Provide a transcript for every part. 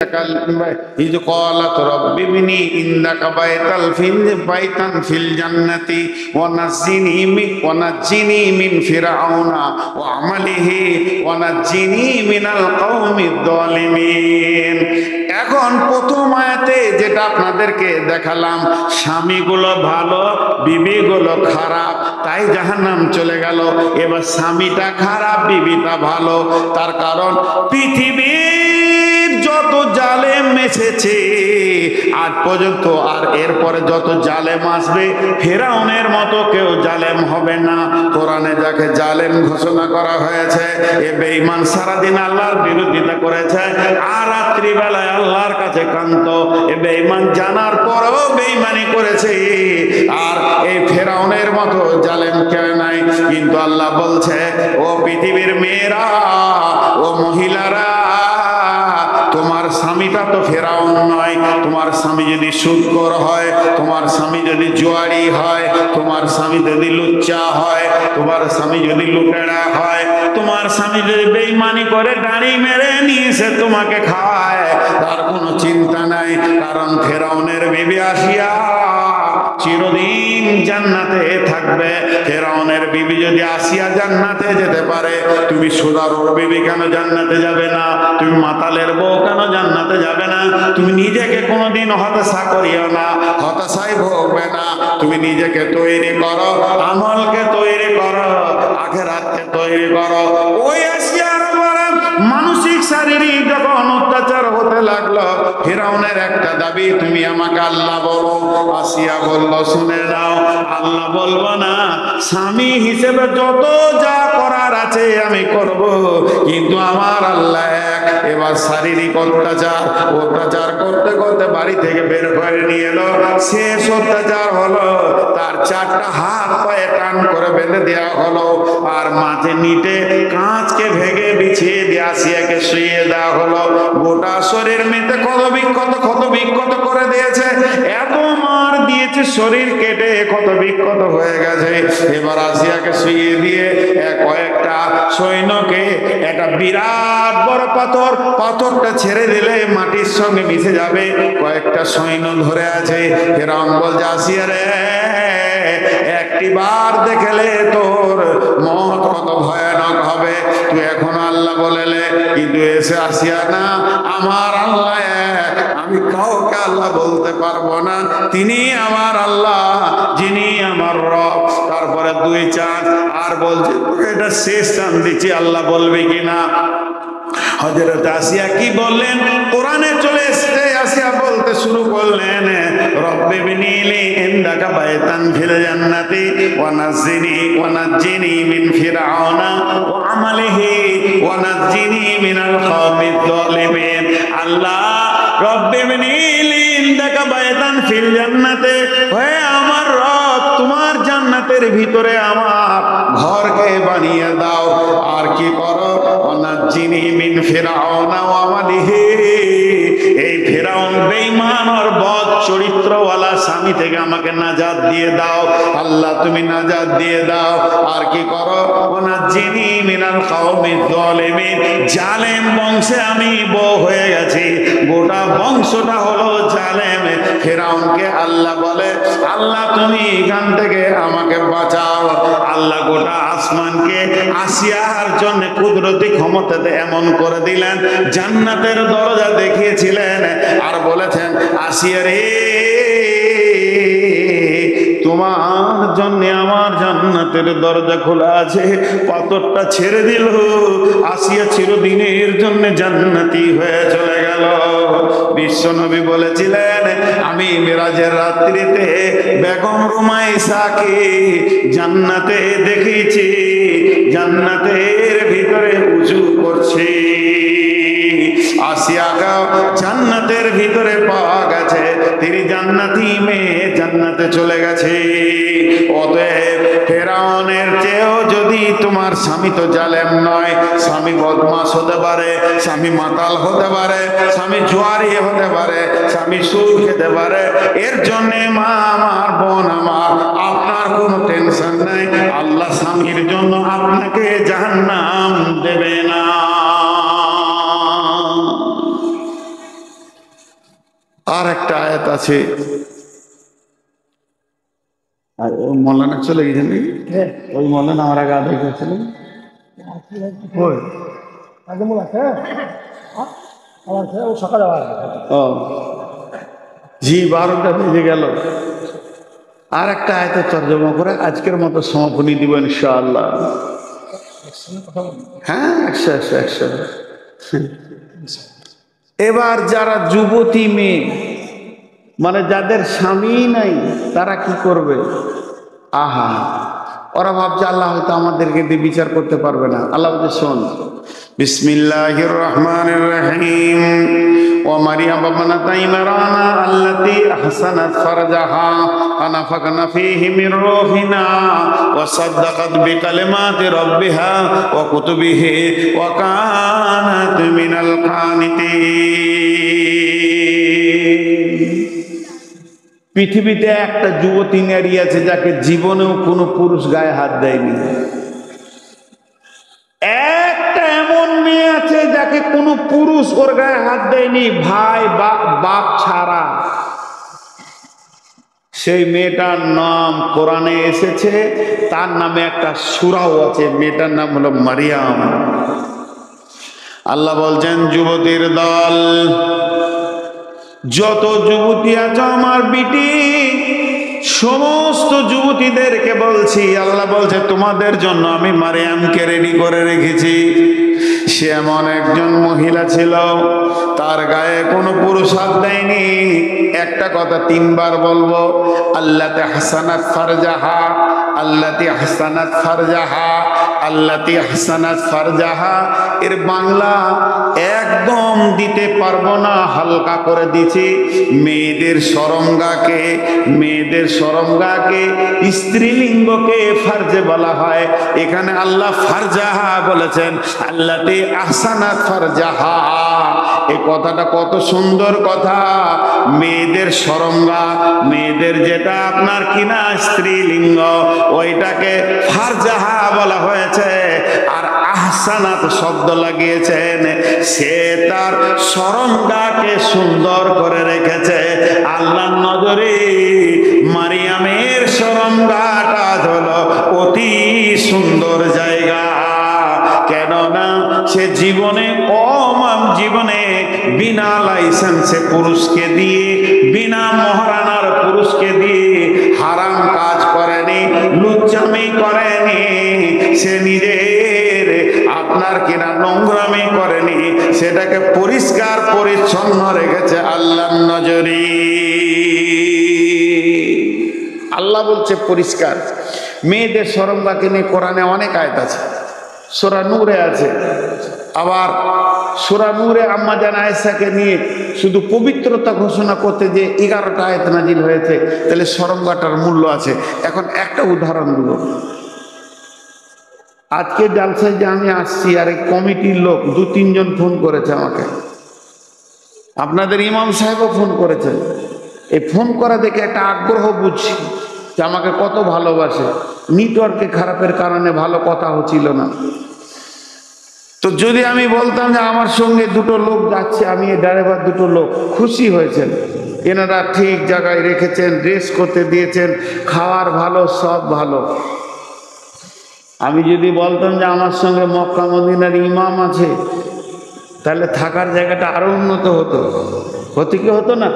إذ قالت رب ابني عندك بيتا في الجنة ونجني من فرعون وعمله ونجني من القوم الظالمين। এখন প্রথম আয়াতে যেটা আপনাদেরকে দেখালাম, স্বামীগুলো ভালো বিবিগুলো খারাপ, তাই জাহান্নাম চলে গেল। এবার স্বামীটা খারাপ বিবিটা ভালো, তার কারণ পৃথিবীর যত জালেম এসেছে আজ পর্যন্ত আর এরপরে যত জালেম আসবে ফেরাউনের মতো কেউ জালেম হবে না। কোরআনে যাকে জালেম ঘোষণা করা হয়েছে এ বেঈমান, সারাদিন আল্লাহর বিরোধিতা করেছে আর রাত্রিবেলায় আল্লাহর কাছে কান্ত। এ বেঈমান জানার পরেও বেঈমানি করেছে, আর এই ফেরাউনের মতো জালেম কেউ নাই। কিন্তু আল্লাহ বলছে, ও পৃথিবীর মেয়েরা, ও মহিলারা, তোমার স্বামীটা তো ফেরাউন নয়। তোমার স্বামী যদি সুদখোর হয়, তোমার স্বামী যদি জুয়ারি হয়, তোমার স্বামী যদি লুচ্চা হয়, তোমার স্বামী যদি লুটেরা হয়, তোমার স্বামী যদি বেঈমানি করে দাড়ি মেরে নিয়ে সে তোমাকে খাওয়ায়, তার কোনো চিন্তা নাই। কারণ ফেরাউনের বিবি আসিয়া চিরদিন জান্নাতে থাকবে। ফেরাউনের বিবি যদি আসিয়া জান্নাতে যেতে পারে, তুমি সুদারুর বিবি কেন জান্নাতে যাবে না? তুমি মাতালের বউ কেন জান্নাতে যাবে না? তুমি নিজেকে কোনোদিন হতাশা করিও না, হতাশায় ভোগবে না। তুমি নিজেকে তৈরি করো, আমলকে তৈরি করো, আখিরাতকে তৈরি করো। ওই আসিয়ার মানসিক শারীরিক যখন অত্যাচার হতে লাগলো, ফেরাউনের একটা দাবি, তুমি আমাকে আল্লাহ বলো। আসিয়া বলল, শুনে নাও, আল্লাহ বলবো না, স্বামী হিসেবে যত যা করার আছে আমি করব, কিন্তু আমার আল্লাহ এক। এবার শারীরিক অত্যাচার করতে করতে বাড়ি থেকে বের করে নিয়ে এলো। শেষ অত্যাচার হলো, তার চারটা হাত পায়ে টান করে বেঁধে দেওয়া হলো, আর মাঝে নিটে কাঁচকে ভেঙে বিছিয়ে দিয়ে আসিয়াকে শুয়ে দেওয়া হলো। গোটা শরীর মেতে ক্ষত বিক্ষত করে দিয়েছে, এত মার দিয়েছে, শরীর কেটে ক্ষত বিক্ষত হয়ে গেছে। এবার আসিয়াকে শুয়ে দিয়ে কয়েকটা সৈন্যকে একটা বিরাট বড় পাথরটা ছেড়ে দিলে মাটির সঙ্গে মিশে যাবে, কয়েকটা সৈন্য ধরে আছে। ফেরাউন বলছে, আসিয়া রে, একটি বার দেখলে তোর মত কত ভয়ানক হবে, তুই এখন আল্লাহ বলেলে। কিন্তু এসে আসিয়া না, আমার আল্লাহ এক, আমি কাউকে আল্লাহ বলতে পারবো না, তিনি আমার আল্লাহ, যিনি আমার রব। তারপরে দুই চাঁদ আর বলছে, এটা শেষ চাঁদ দিচ্ছি, আল্লাহ বলবে কিনা। হযরত আসিয়া কি বললেন? কোরআনে চলে এসেছে, আসিয়া বলতে শুরু করলেন, রব্বি বিনি লি ইনদাকা বাইতান ফিল জান্নাতি ওয়া নাজ্জিনি মিন ফিরআউনা ওয়া আমালিহি ওয়া নাজ্জিনি মিনাল কওমিজ জালিমিন। আল্লাহ, রব্বি বিনি লি ইনদাকা বাইতান ফিল জান্নাতি, হে আমার রব, তোমার জান্নাতের ভিতরে আমার ঘরকে বানিয়ে দাও। আর কি করো? ওয়া নাজ্জিনি মিন ফিরআউনা ওয়া আমালিহি, এই ফেরাউন বেঈমান আর বদ চরিত্রওয়ালা স্বামী থেকে আমাকে নাজাত দিয়ে দাও। আল্লাহ, তুমি নাজাত দিয়ে দাও। আর কি করো? ওয়া নাজ্জিনি মিনাল কওমিজ জালিমিন, জালেম বংশে আমি বউ হয়ে গেছি, গোটা বংশটা হলো জালেম। ফেরাউনকে আল্লাহ বলে, আল্লাহ তুমি এখান থেকে আমাকে বাঁচাও। আল্লাহ গোটা আসমানকে আসিয়ার জন্য কুদরতি ক্ষমতাতে এমন করে দিলেন, জান্নাতের দরজা দেখিয়েছিলেন আর বলেছেন, আসিয়া রে, তোমার জন্য আমার জান্নাতের দরজা খোলা আছে। পাথরটা ছেড়ে দিল, আসিয়া চিরদিনের জন্য জান্নাতি হয়ে চলে গেল। বিশ্বনবী বলেছিলেন, আমি মিরাজের রাত্রিতে বেগম রুমাইসাকে জান্নাতে দেখেছি, জান্নাতের ভিতরে উজু করছে। আসিয়াকে জান্নাতের ভিতরে পাওয়া গেছে, তিনি জান্নাতি মেয়ে, জান্নাতে চলে গেছে। অতএব ফেরাউনের চেয়েও যদি তোমার স্বামী তো জালেম নয়, স্বামী বদমাশ হতে পারে, স্বামী মাতাল হতে পারে, স্বামী জুয়ারি হতে পারে, স্বামী সুদ খেতে পারে, এর জন্যে মা আমার, বোন আমার, আপনার কোনো টেনশন নাই। আল্লাহ স্বামীর জন্য আপনাকে জাহান্নাম দেবে না। আর একটা আয়াত আছে, আর ও মৌলানা চলে গেছেন নাকি? ওই মৌলানা আমার আগে আদায় করেছিলেন। ও জি, 12টা বেজে গেল। আর একটা আয়াতে তর্জমা করে আজকের মতো সমাপনী দিব ইনশাআল্লাহ। হ্যাঁ, 100। এবার যারা যুবতী মেয়ে, মানে যাদের স্বামী নাই, তারা কি করবে? আহা, ওরা ভাবছে আল্লাহ হয়তো আমাদেরকে দিয়ে বিচার করতে পারবে না। আল্লাহ বলছে শোন, বিসমিল্লাহির রহমানির রহিম, ওয়া মারিয়াম বানাত ইমরানা আল্লাতী আহসানাত ফারজাহা ফানাফাখনা ফীহি মির রূহিনা ওয়া সাদ্দাকাত বিকালিমাতি রাব্বিহা ওয়া কুতুবিহি ওয়া কানাত মিনাল কানিতিন। পৃথিবীতে একটা যুবতী নারী আছে যাকে জীবনেও কোনো পুরুষ গায়ে হাত দেয়নি। একটা এমন মেয়ে আছে যাকে কোনো পুরুষ ওর গায়ে হাত দেয়নি, ভাই বাপ ছাড়া। সেই মেয়েটার নাম কোরআনে এসেছে, তার নামে একটা সূরাও আছে, মেয়েটার নাম হলো মারিয়াম। আল্লাহ বলছেন, যুবতীর দল, যত যুবতী আছো আমার বিটি, সমস্ত যুবতীদেরকে বলছি, আল্লাহ বলছে তোমাদের জন্য আমি মারিয়ামকে রেডি করে রেখেছি। সে এমন একজন মহিলা ছিল, তার গায়ে কোনো পুরুষ হাত দেয়নি। একটা কথা 3 বার বলবো, আল্লাতী আহসানাত ফারজাহা, আল্লাতী আহসানাত ফারজাহা, আল্লাতী আহসানাত ফারজাহা। এর বাংলা একদম দিতে পারবো না, হালকা করে দিছি। মেয়েদের সরঙ্গাকে, মেয়েদের সরঙ্গাকে, স্ত্রীলিঙ্গকে ফারজে বলা হয়। এখানে আল্লাহ ফারজাহা বলেছেন, আল্লাতী আহসানাত ফারজাহা। এই কথাটা কত সুন্দর কথা। মেয়েদের সরঙ্গা, মেয়েদের যেটা আপনার কিনা স্ত্রীলিঙ্গ, ওইটাকে ফারজাহা বলা হয়েছে। আর আহসানাত শব্দ লাগিয়েছেন, সে তার সরঙ্গাকে সুন্দর করে রেখেছে। আল্লাহর নজরে মারিয়ামের সরঙ্গাটা হলো অতি সুন্দর জায়গা। কেননা সে জীবনে জীবনে বিনা লাইসেন্সে পুরুষকে দিয়ে, বিনা মহারানার পুরুষকে দিয়ে হারাম কাজ করেনি, লুচ্চামি করেনি। সে নিজের আপনার কিনা নোংরামি করেনি, সেটাকে পরিষ্কার পরিচ্ছন্ন রেখেছে আল্লাহর নজরে। আল্লাহ বলছে পরিষ্কার। মেয়েদের সরঙ্গাকে নিয়ে কোরআনে অনেক আয়াত আছে, সূরা নূরে আছে। আবার সূরা নূরে আম্মা জান আয়েশাকে নিয়ে শুধু পবিত্রতা ঘোষণা করতে যে 11টা আয়াত নাজিল হয়েছে, তাহলে সরঙ্গাটার মূল্য আছে। এখন একটা উদাহরণ দেব। আজকে জালসায় যে আমি আসছি, আর এই কমিটির লোক 2-3 জন ফোন করেছে আমাকে, আপনাদের ইমাম সাহেবও ফোন করেছেন। এই ফোন করা দেখে একটা আগ্রহ বুঝছি যে আমাকে কত ভালোবাসে। নেটওয়ার্কে খারাপের কারণে ভালো কথা হচ্ছিল না। তো যদি আমি বলতাম যে আমার সঙ্গে 2টো লোক যাচ্ছে, আমি এই ড্রাইভার 2টো লোক, খুশি হয়েছেন, এনারা ঠিক জায়গায় রেখেছেন, ড্রেস করতে দিয়েছেন, খাওয়ার ভালো, সব ভালো। আমি যদি বলতাম যে আমার সঙ্গে মক্কা মদিনার ইমাম আছে, তাহলে থাকার জায়গাটা আরো উন্নত হতো। হতে কি হতো না?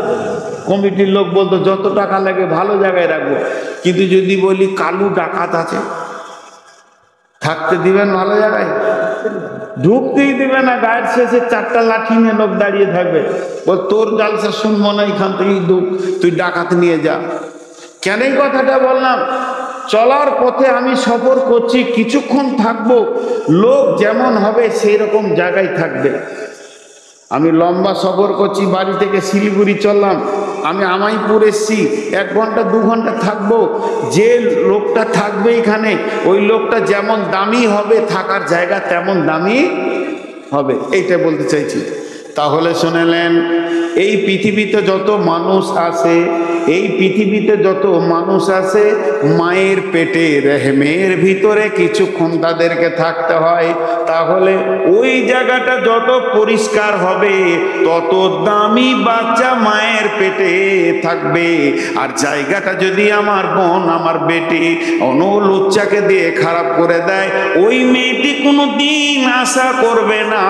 কমিটির লোক বলতো যত টাকা লাগে ভালো জায়গায় রাখবো। কিন্তু যদি বলি কালু ডাকাত আছে, থাকতে দিবেন ভালো জায়গায়? ঢুকতেই দিবে না। গায়ের শেষে 4টা লাঠি নিয়ে লোক দাঁড়িয়ে থাকবে, বল তোর জালসা শুনবো না, এখান থেকে তুই ডাকাত নিয়ে যা। কেন এই কথাটা বললাম? চলার পথে আমি সফর করছি, কিছুক্ষণ থাকবো, লোক যেমন হবে সেই রকম জায়গায় থাকবে। আমি লম্বা সফর করছি, বাড়ি থেকে শিলিগুড়ি চললাম, আমি আমাইপুর এসছি, 1 ঘন্টা 2 ঘন্টা থাকবো। যে লোকটা থাকবে এখানে, ওই লোকটা যেমন দামি হবে, থাকার জায়গা তেমন দামি হবে, এইটা বলতে চাইছি। তাহলে শুনেলেন, এই পৃথিবীতে যত মানুষ আছে, এই পৃথিবীতে যত মানুষ আছে, মায়ের পেটে রেহমের ভিতরে কিছুক্ষণ তাদেরকে থাকতে হয়। তাহলে ওই জায়গাটা যত পরিষ্কার হবে তত দামি বাচ্চা মায়ের পেটে থাকবে। আর জায়গাটা যদি আমার বোন আমার বেটি অন্য লুচ্চাকে দিয়ে খারাপ করে দেয়, ওই মেয়েটি কোনো দিন আশা করবে না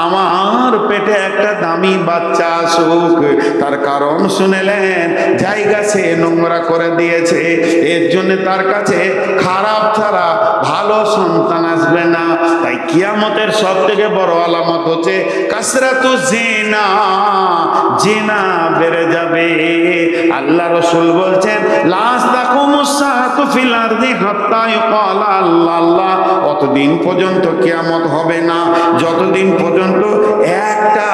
আমার পেটে একটা দামি বাচ্চা আসুক। তার কারণ শুনেলেন, জায়গা সে নোংরা করে দিয়েছে, এর জন্য তার কাছে খারাপ ছাড়া ভালো সন্তান আসবে না। তাই কিয়ামতের সব থেকে বড় আলামত হচ্ছে কাসরাতু জিনা, জিনা বেড়ে যাবে। আল্লাহ রাসূল বলছেন লাস তাকুমুস সাআতু ফিল আরদি হাত্তা ইউকালা আল্লাহ আল্লাহ, অতদিন পর্যন্ত কিয়ামত হবে না যতদিন পর্যন্ত একটা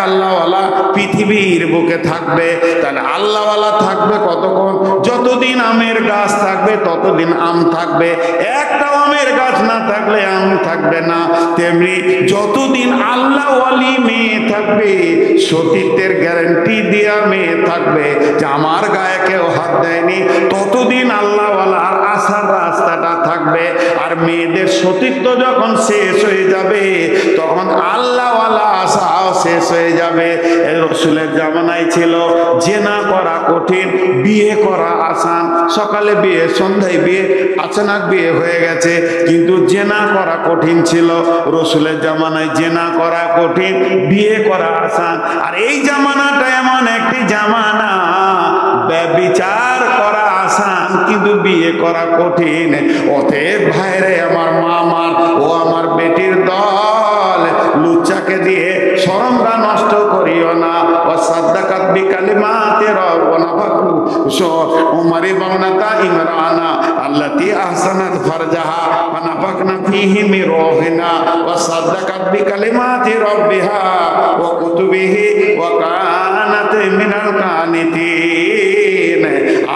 আল্লাহওয়ালা পৃথিবীর বুকে থাকবে। তাহলে আল্লাহওয়ালা থাকবে কতক্ষণ? যতদিন আমের গাছ থাকবে ততদিন আম থাকবে। একটা আমের গাছ না থাকলে আম থাকবে না। তেমনি যতদিন আল্লাহওয়ালি মেয়ে থাকবে, সতীত্বের গ্যারান্টি দেওয়া মেয়ে থাকবে যে আমার গায়ে কেউ হাত দেয়নি, ততদিন আল্লাহওয়ালার আসার রাস্তাটা থাকবে। আর মেয়েদের সতীত্ব যখন শেষ হয়ে যাবে তখন আল্লাহওয়ালা আশাও শেষ হয়ে যাবে। রাসূলের জামানায় ছিল জেনা করা কঠিন, বিয়ে করা আসান। সকালে বিয়ে, সন্ধ্যায় বিয়ে, আচানক বিয়ে হয়ে গেছে, কিন্তু জেনা করা কঠিন ছিল। রাসূলের জামানায় জেনা করা কঠিন, বিয়ে করা আসান। আর এই জামানাটা এমন একটি জামানা, ব্যভিচার করা আসান কিন্তু বিয়ে করা কঠিন। অতএব ভাইরে আমার মা আমার ও আমার বেটির দল, লুচ্চাকে দিয়ে শরমটা নষ্ট করিও না। ও সাদ্দাকাত বিকালিমাতি রাব্বানা ফাকু উমারি বানাতা ইমরানা আল্লাতী আহসানাত ফারজাহা ওয়া নাফাকনা ফীহি মির রূহিনা ওয়া সাদ্দাকাত বিকালিমাতি রাব্বিহা ওয়া কুতুবিহি ওয়া কানাত মিনাল কানিতিন।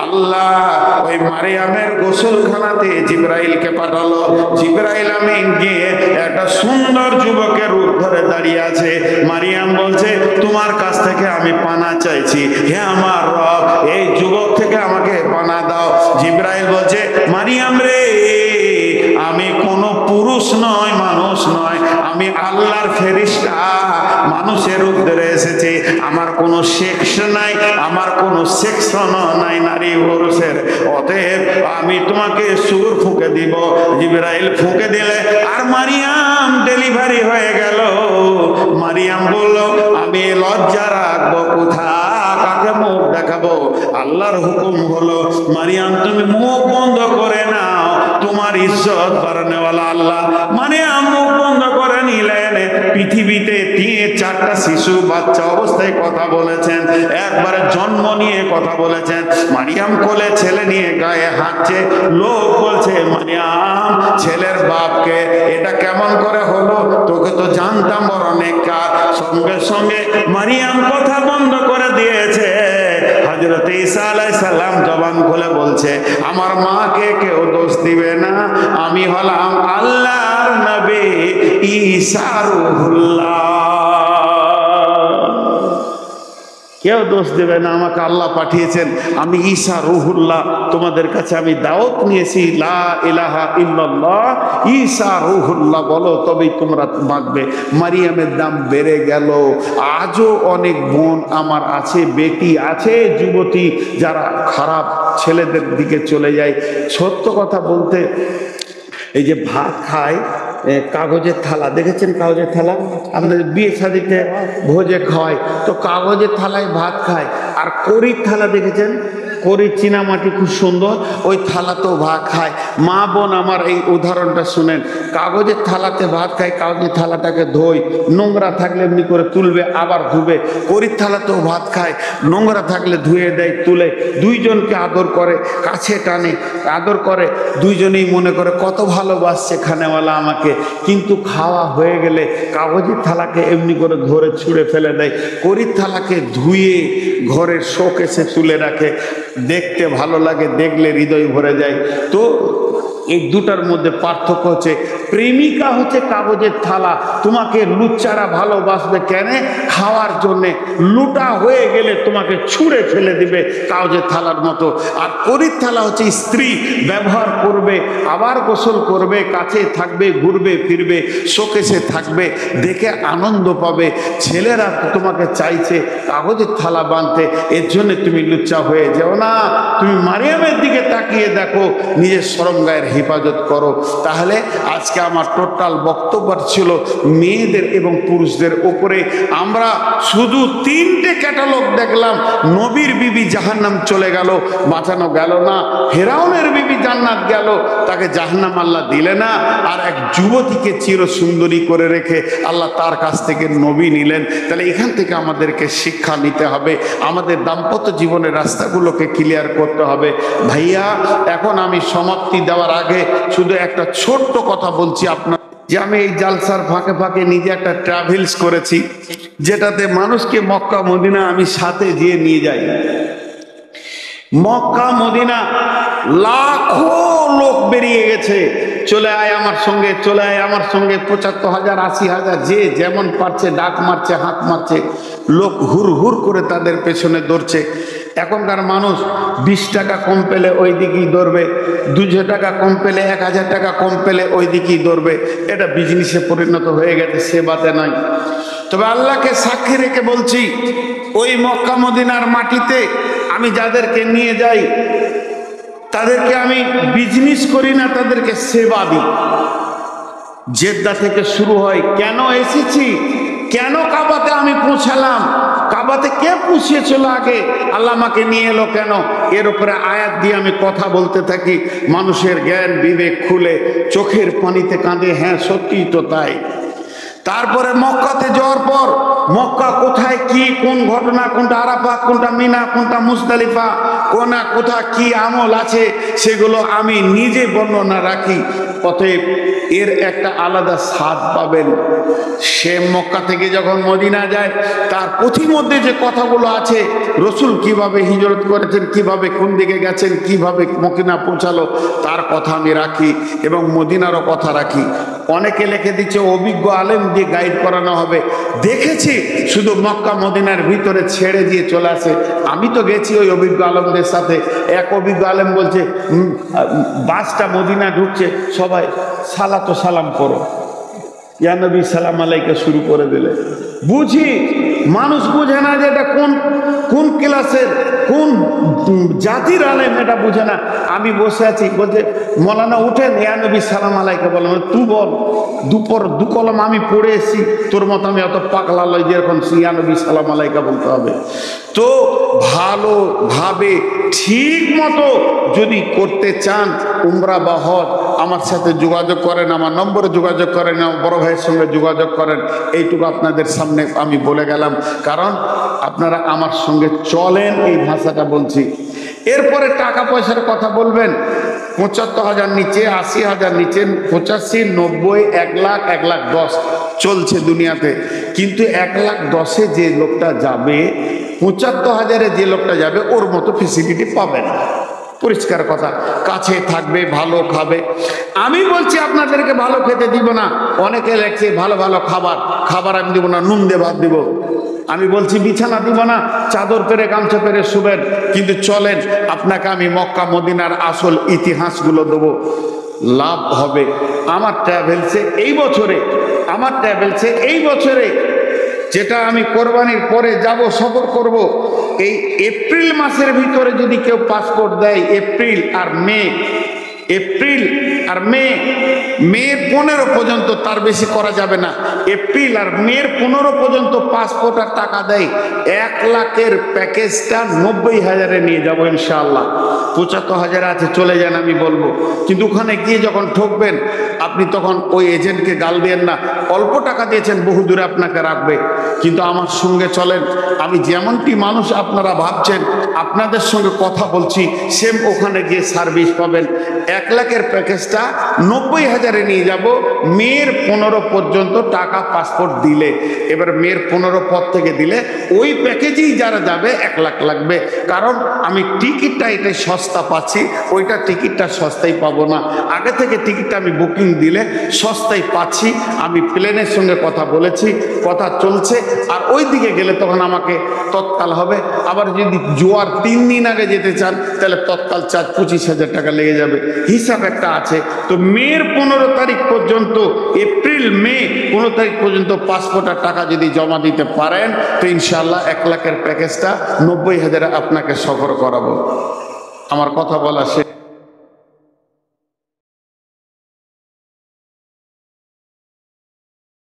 আল্লাহ ওই মারিয়ামের গোসলখানাতে জিবরাইলকে পাঠালো। জিবরাইল আমিন গিয়ে একটা সুন্দর যুবকের রূপ ধরে দাঁড়িয়ে আছে। মারিয়াম বলছে তোমার কাছ থেকে আমি পানা চাইছি, হে আমার রব, এই যুবক থেকে আমাকে পানা দাও। জিবরাইল বলছে মারিয়াম রে, আমি কোনো পুরুষ নয়, মানুষ নয়, আমি আল্লাহর ফেরেশতা, মানুষের রূপ ধরে এসেছি। আমার কোনো সেক্স নাই, আমার কোনো সেকশন নাই নারী পুরুষের। অতএব আমি তোমাকে সুর ফুঁকে দিব। জিবরাইল ফুঁকে দিলে আর মারিয়াম ডেলিভারি হয়ে গেল। মারিয়াম বলল আমি লজ্জা রাখবো কোথা, কাকে মুখ দেখাবো? আল্লাহর হুকুম হলো মারিয়াম তুমি মুখ বন্ধ করে নাও, তোমার ইজ্জত বাড়ানোওয়ালা আল্লাহ। মারিয়াম মুখ বন্ধ করে নিলেন। পৃথিবীতে 3-4টা শিশু বাচ্চা অবস্থায় কথা বলেছেন, একবারে জন্ম নিয়ে কথা বলেছেন। মারিয়াম কোলে ছেলে নিয়ে গায়ে হাঁটছে, লোক বলছে মারিয়াম ছেলের বাপকে, এটা কেমন করে হলো? তোকে তো জানতাম বড় নেককার। সঙ্গে সঙ্গে মারিয়াম কথা বন্ধ করে দিয়েছে। হযরত ঈসা আলাইহিস সালাম জবান খুলে বলছে আমার মাকে কেউ দোষ দিবে না, আমি হলাম আল্লাহর নবী ঈসা রূহুল্লাহ। কেউ দোষ দেবে না, আমাকে আল্লাহ পাঠিয়েছেন, আমি ঈসা রূহুল্লাহ। তোমাদের কাছে আমি দাওয়াত নিয়েছি লা ইলাহা ইল্লাল্লাহ ঈসা রূহুল্লাহ বলো, তবেই তোমরা বাঁচবে। মারিয়ামের দাম বেড়ে গেল। আজও অনেক বোন আমার আছে, বেটি আছে, যুবতী যারা খারাপ ছেলেদের দিকে চলে যায়। সত্য কথা বলতে, এই যে ভাত খায় কাগজের থালা, দেখেছেন কাগজের থালা? আপনাদের বিয়ে শাদিতে ভোজে খাওয়ায় তো কাগজের থালায় ভাত খায়। আর কড়ির থালা দেখেছেন? কড়ির চীনামাটি খুব সুন্দর, ওই থালাতেও ভাত খায়। মা বোন আমার এই উদাহরণটা শুনেন, কাগজের থালাতে ভাত খায়, কাগজের থালাটাকে ধোয়, নোংরা থাকলে এমনি করে তুলবে আবার ধুবে। কড়ির থালাতেও ভাত খায়, নোংরা থাকলে ধুয়ে দেয় তুলে। দুইজনকে আদর করে, কাছে টানে, আদর করে, দুইজনেই মনে করে কত ভালোবাসছে খানেওয়ালা আমাকে। কিন্তু খাওয়া হয়ে গেলে কাগজের থালাকে এমনি করে ধরে ছুঁড়ে ফেলে দেয়, কড়ির থালাকে ধুয়ে ঘরের শোকেসে তুলে রাখে। দেখতে ভালো লাগে, দেখলে হৃদয় ভরে যায়। তো এই দুটার মধ্যে পার্থক্য হচ্ছে, প্রেমিকা হচ্ছে কাগজের থালা, তোমাকে লুচ্চারা ভালোবাসবে কেন? খাওয়ার জন্যে লুটা হয়ে গেলে তোমাকে ছুঁড়ে ফেলে দিবে কাগজের থালার মতো। আর করির থালা হচ্ছে স্ত্রী ব্যবহার করবে, আবার গোসল করবে, কাছে থাকবে, ঘুরবে ফিরবে, শোকেসে থাকবে, দেখে আনন্দ পাবে। ছেলেরা তোমাকে চাইছে কাগজের থালা বানতে, এর জন্য তুমি লুচ্চা হয়ে যাও না। তুমি মারিয়ামের দিকে তাকিয়ে দেখো, নিজের শরম গায়ের হেফাজত করো। তাহলে আজকে আমার টোটাল বক্তব্য ছিল মেয়েদের এবং পুরুষদের উপরে। আমরা শুধু 3টে ক্যাটালগ দেখলাম। নবীর বিবি জাহান্নাম চলে গেল, বাঁচানো গেল না। ফেরাউনের বিবি জান্নাত গেল, তাকে জাহান্নাম আল্লাহ দিলে না। আর এক যুবতীকে চির সুন্দরী করে রেখে আল্লাহ তার কাছ থেকে নবী নিলেন। তাহলে এখান থেকে আমাদেরকে শিক্ষা নিতে হবে, আমাদের দাম্পত্য জীবনের রাস্তাগুলোকে ক্লিয়ার করতে হবে। ভাইয়া, এখন আমি সমাপ্তি দেওয়ার আগে শুধু একটা ছোট্ট কথা বলছি আপনার, যে আমি এই জালসার ফাঁকে ফাঁকে নিজে একটা ট্রাভেলস করেছি, যেটাতে মানুষকে মক্কা মদিনা আমি সাথে যেয়ে নিয়ে যাই। মক্কা মদিনা লাখো লোক বেরিয়ে গেছে, চলে আয় আমার সঙ্গে, চলে আয় আমার সঙ্গে। ৭৫,০০০, ৮০,০০০, যে যেমন পারছে ডাক মারছে, হাঁক মারছে, লোক হুর হুর করে তাদের পেছনে দৌড়ছে। এখনকার মানুষ 20 টাকা কম পেলে ওই দিকেই দৌড়বে, 200 টাকা কম পেলে, 1000 টাকা কম পেলে ওই দিকেই দৌড়বে। এটা বিজনেসে পরিণত হয়ে গেছে, সেবাতে নয়। তবে আল্লাহকে সাক্ষী রেখে বলছি, ওই মক্কা মদিনার মাটিতে আমি যাদেরকে নিয়ে যাই তাদেরকে আমি বিজনেস করি না, তাদেরকে সেবা দিই। জেদ্দা থেকে শুরু হয়, কেন এসেছি, কেন কাবাতে আমি পৌঁছালাম, কাবাতে কে পৌঁছেছিল আগে, আল্লাহ আমাকে নিয়ে এলো কেন, এর উপরে আয়াত দিয়ে আমি কথা বলতে থাকি। মানুষের জ্ঞান বিবেক খুলে চোখের পানিতে কাঁদে, হ্যাঁ সত্যিই তো তাই। তারপরে মক্কাতে যাওয়ার পর মক্কা কোথায় কি, কোন ঘটনা, কোনটা আরাফাত, কোনটা মিনা, কোনটা মুজদালিফা, কোথা কি আমল আছে, সেগুলো আমি নিজে বর্ণনা রাখি। অতএব এর একটা আলাদা স্বাদ পাবেন। সে মক্কা থেকে যখন মদিনা যায়, তার পথিমধ্যে যে কথাগুলো আছে, রসুল কিভাবে হিজরত করেছেন, কিভাবে কোন দিকে গেছেন, কিভাবে মদিনা পৌঁছালো, তার কথা আমি রাখি এবং মদিনারও কথা রাখি। অনেকে লিখে দিচ্ছে অভিজ্ঞ আলেম দিয়ে গাইড করানো হবে। দেখেছি শুধু মক্কা মদিনার ভিতরে ছেড়ে দিয়ে চলে আসে। আমি তো গেছি ওই অভিজ্ঞ আলেমদের সাথে। এক অভিজ্ঞ আলেম বলছে, বাসটা মদিনা ঢুকছে, সবাই সালাতো সালাম করো, ইয়া নবী সালাম আলাইকে শুরু করে দিলে। বুঝি মানুষ বুঝে না যে এটা কোন ক্লাসের, কোন জাতির আলেম, এটা বুঝে না। আমি বসে আছি, বলছে মৌলানা উঠেন, ইয়া নবী সালাম আলাইকে বলো। তুই বল, দু কলম আমি পড়ে এসেছি, তোর মতো আমি অত পাগলা লয় যে এরকম ইয়া নবী সালাম আলাইকা বলতে হবে। তো ভালোভাবে ঠিক মতো যদি করতে চান উমরা বা হজ, আমার সাথে যোগাযোগ করেন, আমার নম্বরে যোগাযোগ করেন, আমার বড় ভাইয়ের সঙ্গে যোগাযোগ করেন। এইটুকু আপনাদের সামনে আমি বলে গেলাম, কারণ আপনারা আমার সঙ্গে চলেন, এই ভাষাটা বলছি। এরপরে টাকা পয়সার কথা বলবেন, ৭৫,০০০ নিচে, ৮০,০০০ নিচে, 85, 90, 1 লাখ, 1,10,000 চলছে দুনিয়াতে। কিন্তু 1,10,000-এ যে লোকটা যাবে, ৭৫,০০০-এ যে লোকটা যাবে, ওর মতো ফেসিলিটি পাবে না। পরিষ্কার কথা, কাছে থাকবে, ভালো খাবে। আমি বলছি আপনাদেরকে ভালো খেতে দিব না। অনেকে লেখছে ভালো ভালো খাবার আমি দিব না, নুন দিয়ে ভাত দিব। আমি বলছি বিছানা দিব না, চাদর পেরে গামছা পেরে শুবেন। কিন্তু চলেন, আপনাকে আমি মক্কা মদিনার আসল ইতিহাসগুলো দেবো, লাভ হবে। আমার ট্রাভেলসে এই বছরে যেটা আমি কোরবানির পরে যাব, সফর করব, এই এপ্রিল মাসের ভিতরে যদি কেউ পাসপোর্ট দেয়, এপ্রিল আর মের 15 পর্যন্ত, তার বেশি করা যাবে না। এপ্রিল আর মের 15 পর্যন্ত পাসপোর্ট আর টাকা দেয়, 1 লাখের প্যাকেজটা 90,000-এ নিয়ে যাবো ইনশাআল্লাহ। ৭৫,০০০ আছে, চলে যান আমি বলবো। কিন্তু ওখানে গিয়ে যখন ঠকবেন, আপনি তখন ওই এজেন্টকে গাল দিয়েন না। অল্প টাকা দিয়েছেন, বহু দূরে আপনাকে রাখবে। কিন্তু আমার সঙ্গে চলেন, আমি যেমনটি মানুষ আপনারা ভাবছেন, আপনাদের সঙ্গে কথা বলছি, সেম ওখানে গিয়ে সার্ভিস পাবেন। 1 লাখের প্যাকেজটা 90,000-এ নিয়ে যাব মের 15 পর্যন্ত টাকা পাসপোর্ট দিলে। এবার মের 15 পর থেকে দিলে ওই প্যাকেজেই যারা যাবে 1 লাখ লাগবে, কারণ আমি টিকিটটা এটাই সস্তা পাচ্ছি, ওইটা টিকিটটা সস্তায় পাবো না। আগে থেকে টিকিটটা আমি বুকিং দিলে সস্তায় পাচ্ছি। আমি প্লেনের সঙ্গে কথা বলেছি, কথা চলছে, আর ওই দিকে গেলে তখন আমাকে তৎকাল হবে। আবার যদি জোয়ার 3 দিন আগে যেতে চান তাহলে তৎকাল চার্জ 25,000 টাকা লেগে যাবে, হিসাব একটা আছে। তো মের 15 তারিখ পর্যন্ত, এপ্রিল মে 15 তারিখ পর্যন্ত পাসপোর্টের টাকা যদি জমা দিতে পারেন তো ইনশাআল্লাহ 1 লাখের প্যাকেজটা 90,000-এ আপনাকে সফর করাবো। আমার কথা বলা শেষ।